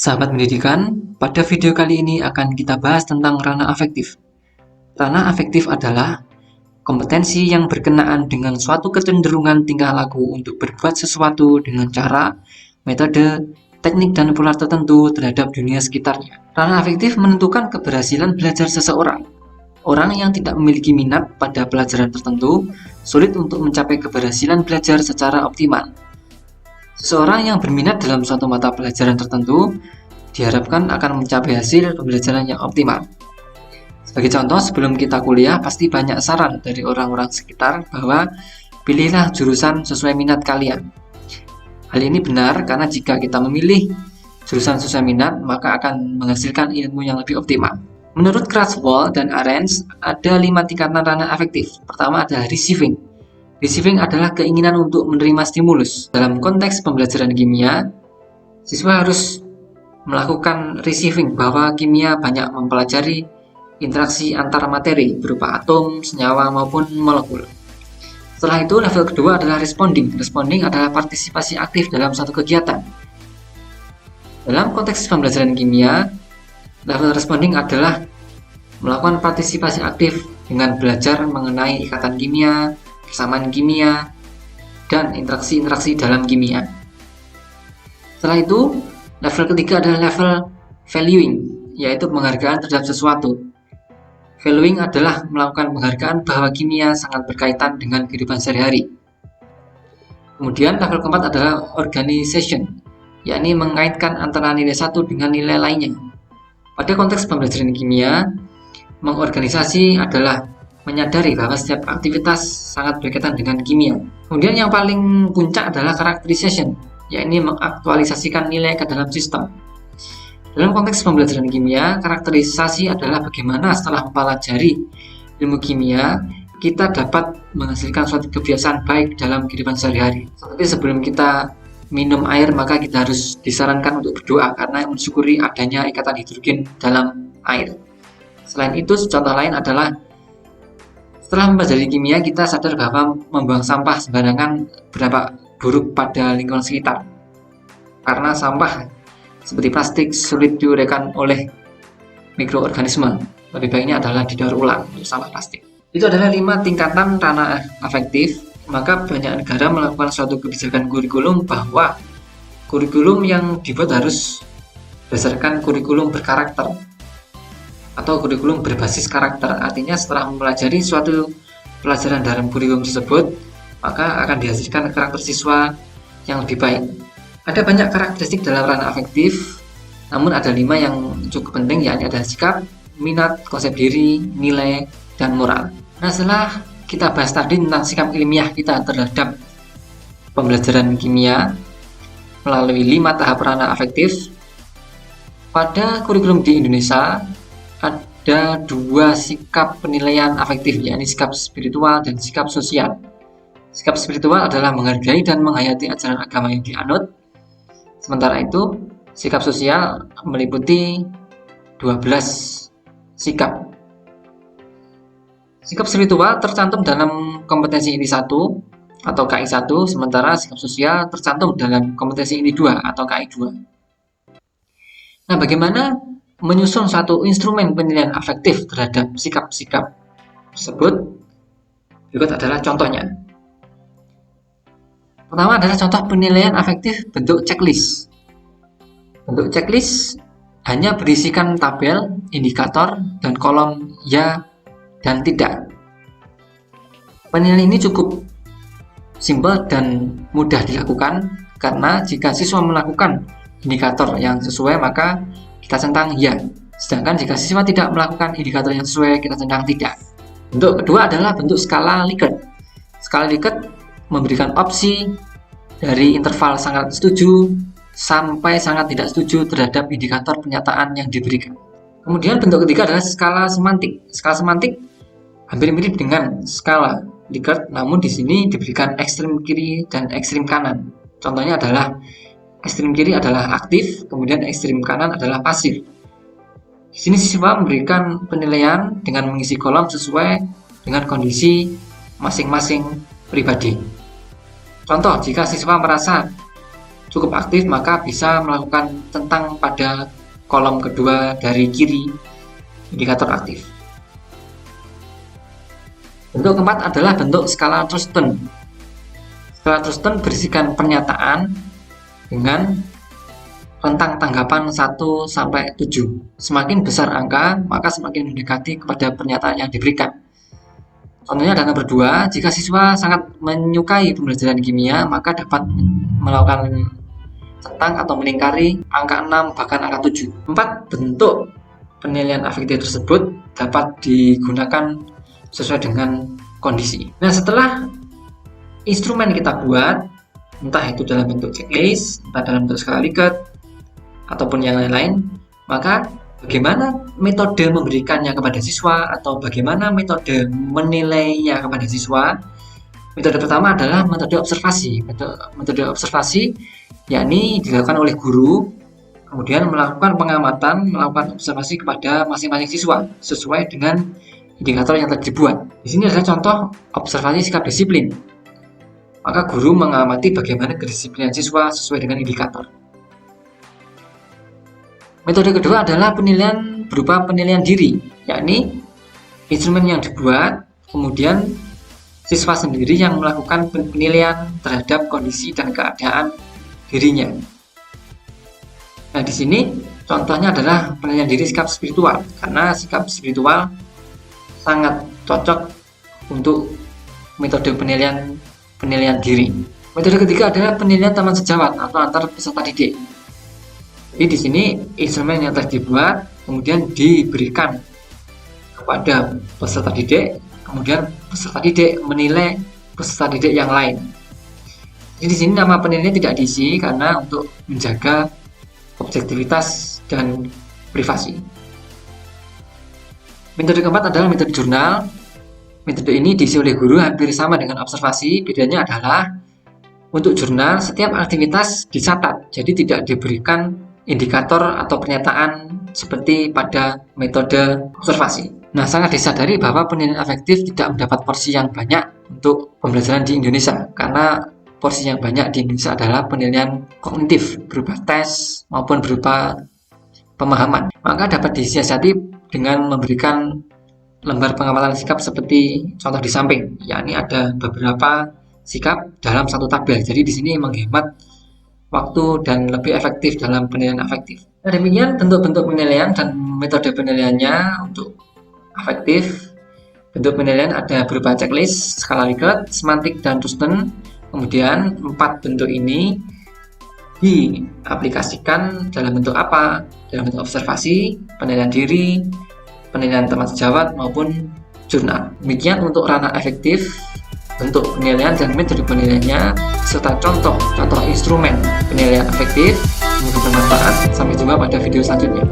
Sahabat pendidikan, pada video kali ini akan kita bahas tentang ranah afektif. Ranah afektif adalah kompetensi yang berkenaan dengan suatu kecenderungan tingkah laku untuk berbuat sesuatu dengan cara, metode, teknik, dan pola tertentu terhadap dunia sekitarnya. Ranah afektif menentukan keberhasilan belajar seseorang. Orang yang tidak memiliki minat pada pelajaran tertentu sulit untuk mencapai keberhasilan belajar secara optimal. Seseorang yang berminat dalam suatu mata pelajaran tertentu diharapkan akan mencapai hasil pembelajaran yang optimal. Sebagai contoh, sebelum kita kuliah pasti banyak saran dari orang-orang sekitar bahwa pilihlah jurusan sesuai minat kalian. Hal ini benar karena jika kita memilih jurusan sesuai minat, maka akan menghasilkan ilmu yang lebih optimal. Menurut Krathwohl dan Arens, ada 5 tingkatan ranah afektif. Pertama adalah receiving. Receiving adalah keinginan untuk menerima stimulus. Dalam konteks pembelajaran kimia, siswa harus melakukan receiving bahwa kimia banyak mempelajari interaksi antar materi berupa atom, senyawa, maupun molekul. Setelah itu, level kedua adalah responding. Responding adalah partisipasi aktif dalam suatu kegiatan. Dalam konteks pembelajaran kimia, level responding adalah melakukan partisipasi aktif dengan belajar mengenai ikatan kimia, persamaan kimia, dan interaksi-interaksi dalam kimia. Setelah itu, level ketiga adalah level valuing, yaitu penghargaan terhadap sesuatu. Valuing adalah melakukan penghargaan bahwa kimia sangat berkaitan dengan kehidupan sehari-hari. Kemudian level keempat adalah organization, yakni mengaitkan antara nilai satu dengan nilai lainnya. Pada konteks pembelajaran kimia, mengorganisasi adalah menyadari bahwa setiap aktivitas sangat berkaitan dengan kimia. Kemudian yang paling puncak adalah characterization, yakni mengaktualisasikan nilai ke dalam sistem. Dalam konteks pembelajaran kimia, karakterisasi adalah bagaimana setelah mempelajari ilmu kimia, kita dapat menghasilkan suatu kebiasaan baik dalam kehidupan sehari-hari. Seperti sebelum kita minum air, maka kita harus disarankan untuk berdoa karena mensyukuri adanya ikatan hidrogen dalam air. Selain itu, contoh lain adalah setelah mempelajari kimia, kita sadar bahwa membuang sampah sembarangan berdampak buruk pada lingkungan sekitar. Karena sampah seperti plastik sulit diuraikan oleh mikroorganisme. Lebih baiknya adalah didaur ulang untuk sampah plastik. Itu adalah 5 tingkatan ranah afektif. Maka banyak negara melakukan suatu kebijakan kurikulum bahwa kurikulum yang dibuat harus berdasarkan kurikulum berkarakter atau kurikulum berbasis karakter. Artinya setelah mempelajari suatu pelajaran dalam kurikulum tersebut, maka akan dihasilkan karakter siswa yang lebih baik. Ada banyak karakteristik dalam ranah afektif, namun ada 5 yang cukup penting, yakni ada sikap, minat, konsep diri, nilai, dan moral. Nah, setelah kita bahas tadi tentang sikap ilmiah kita terhadap pembelajaran kimia melalui 5 tahap ranah afektif, pada kurikulum di Indonesia ada 2 sikap penilaian afektif, yakni sikap spiritual dan sikap sosial. Sikap spiritual adalah menghargai dan menghayati ajaran agama yang dianut. Sementara itu, sikap sosial meliputi 12 sikap. Sikap spiritual tercantum dalam kompetensi inti 1 atau KI 1, sementara sikap sosial tercantum dalam kompetensi inti 2 atau KI 2. Nah, bagaimana menyusun suatu instrumen penilaian afektif terhadap sikap-sikap tersebut? Berikut adalah contohnya. Pertama adalah contoh penilaian afektif bentuk checklist. Bentuk checklist hanya berisikan tabel, indikator, dan kolom ya dan tidak. Penilaian ini cukup simpel dan mudah dilakukan karena jika siswa melakukan indikator yang sesuai maka kita centang ya. Sedangkan jika siswa tidak melakukan indikator yang sesuai, kita centang tidak. Bentuk kedua adalah bentuk skala Likert. Skala Likert memberikan opsi dari interval sangat setuju sampai sangat tidak setuju terhadap indikator pernyataan yang diberikan. Kemudian bentuk ketiga adalah skala semantik. Skala semantik hampir mirip dengan skala Likert, namun di sini diberikan ekstrem kiri dan ekstrem kanan. Contohnya adalah ekstrem kiri adalah aktif, kemudian ekstrem kanan adalah pasif. Di sini siswa memberikan penilaian dengan mengisi kolom sesuai dengan kondisi masing-masing pribadi. Contoh, jika siswa merasa cukup aktif, maka bisa melakukan centang pada kolom kedua dari kiri indikator aktif. Bentuk keempat adalah bentuk skala Thurston. Skala Thurston berisikan pernyataan dengan rentang tanggapan 1 sampai 7. Semakin besar angka, maka semakin mendekati kepada pernyataan yang diberikan. Contohnya ada nomor 2, jika siswa sangat menyukai pembelajaran kimia, maka dapat melakukan centang atau melingkari angka 6 bahkan angka 7. 4 bentuk penilaian afektif tersebut dapat digunakan sesuai dengan kondisi. Nah, setelah instrumen kita buat, entah itu dalam bentuk checklist, entah dalam bentuk skala Likert, ataupun yang lain-lain, maka bagaimana metode memberikannya kepada siswa atau bagaimana metode menilainya kepada siswa. Metode pertama adalah metode observasi. Metode observasi yakni dilakukan oleh guru, kemudian melakukan pengamatan, melakukan observasi kepada masing-masing siswa sesuai dengan indikator yang telah dibuat. Di sini adalah contoh observasi sikap disiplin. Maka guru mengamati bagaimana kedisiplinan siswa sesuai dengan indikator. Metode kedua adalah penilaian berupa penilaian diri, yakni instrumen yang dibuat, kemudian siswa sendiri yang melakukan penilaian terhadap kondisi dan keadaan dirinya. Nah, di sini contohnya adalah penilaian diri sikap spiritual, karena sikap spiritual sangat cocok untuk metode penilaian diri. Metode ketiga adalah penilaian teman sejawat atau antar peserta didik. Jadi di sini instrumen yang telah dibuat kemudian diberikan kepada peserta didik, kemudian peserta didik menilai peserta didik yang lain. Jadi di sini nama penilaian tidak diisi karena untuk menjaga objektivitas dan privasi. Metode keempat adalah metode jurnal. Metode ini diisi oleh guru hampir sama dengan observasi. Bedanya adalah untuk jurnal setiap aktivitas dicatat, jadi tidak diberikan indikator atau pernyataan seperti pada metode observasi. Nah, sangat disadari bahwa penilaian afektif tidak mendapat porsi yang banyak untuk pembelajaran di Indonesia, karena porsi yang banyak di Indonesia adalah penilaian kognitif berupa tes maupun berupa pemahaman. Maka dapat disiasati dengan memberikan lembar pengamatan sikap seperti contoh di samping, yakni ada beberapa sikap dalam satu tabel. Jadi di sini menghemat waktu dan lebih efektif dalam penilaian afektif. Nah, demikian bentuk-bentuk penilaian dan metode penilaiannya untuk afektif. Bentuk penilaian ada berupa checklist, skala Likert, semantik, dan Thurston. Kemudian 4 bentuk ini diaplikasikan dalam bentuk apa? Dalam bentuk observasi, penilaian diri, penilaian teman sejawat, maupun jurnal. Demikian untuk ranah efektif, bentuk penilaian dan metode penilaiannya, serta contoh instrumen penilaian efektif. Semoga bermanfaat. Sampai jumpa pada video selanjutnya.